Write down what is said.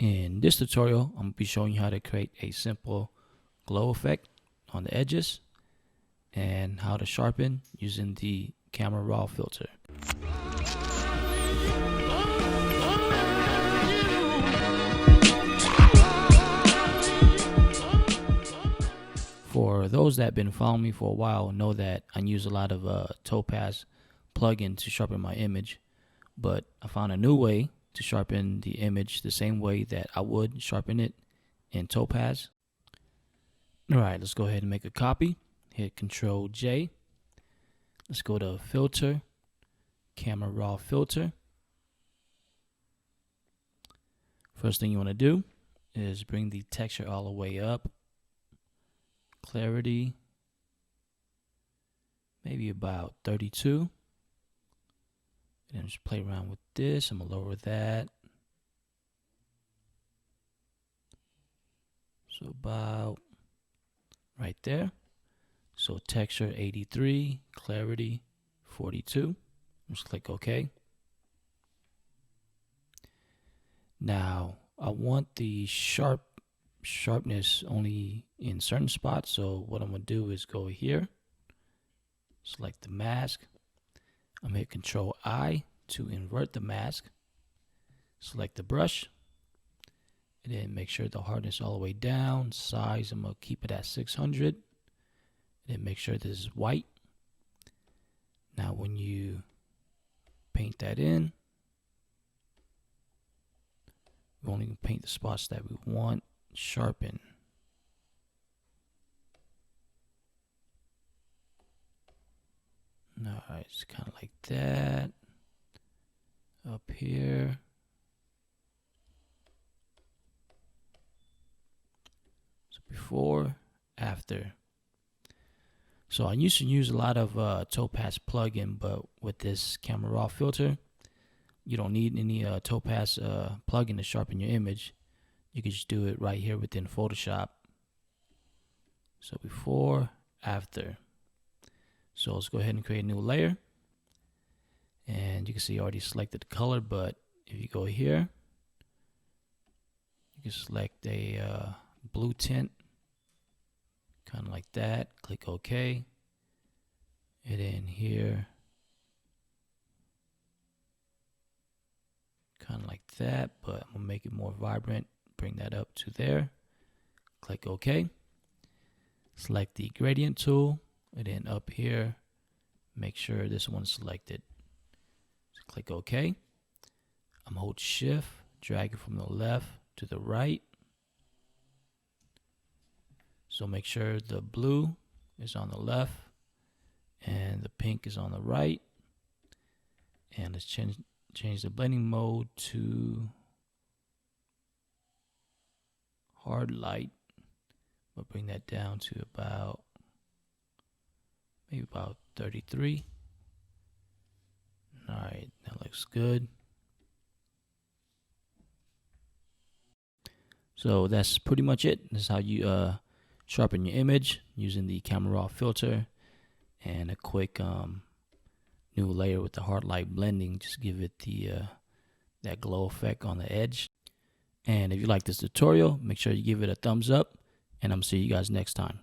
In this tutorial, I'm going to be showing you how to create a simple glow effect on the edges and how to sharpen using the camera raw filter. For those that have been following me for a while know that I use a lot of Topaz plugin to sharpen my image, but I found a new way to sharpen the image the same way that I would sharpen it in Topaz. Alright, let's go ahead and make a copy. Hit Control J. Let's go to Filter, Camera Raw Filter. First thing you want to do is bring the texture all the way up. Clarity, maybe about 32. And then just play around with this. I'm going to lower that. So about right there. So texture 83, clarity 42. Just click OK. Now I want the sharpness only in certain spots. So what I'm going to do is go here, select the mask. I'm going to hit Control I to invert the mask. Select the brush. And then make sure the hardness all the way down. Size, I'm going to keep it at 600. And then make sure this is white. Now when you paint that in, we only can paint the spots that we want. Sharpen. Alright, it's kind of like that. Up here. So before, after. So I used to use a lot of Topaz plugin, but with this camera raw filter, you don't need any Topaz plugin to sharpen your image. You can just do it right here within Photoshop. So before, after. So let's go ahead and create a new layer. And you can see I already selected the color, but if you go here, you can select a blue tint, kind of like that. Click OK. And then here, kind of like that, but I'm going to make it more vibrant. Bring that up to there. Click OK. Select the gradient tool. And then up here, make sure this one's selected. So click OK. I'm hold Shift, drag it from the left to the right. So make sure the blue is on the left and the pink is on the right. And let's change the blending mode to hard light. We'll bring that down to about maybe about 33. Alright, that looks good. So that's pretty much it. This is how you sharpen your image using the camera raw filter and a quick new layer with the hard light blending. Just give it the that glow effect on the edge. And if you like this tutorial, make sure you give it a thumbs up, and I'm gonna see you guys next time.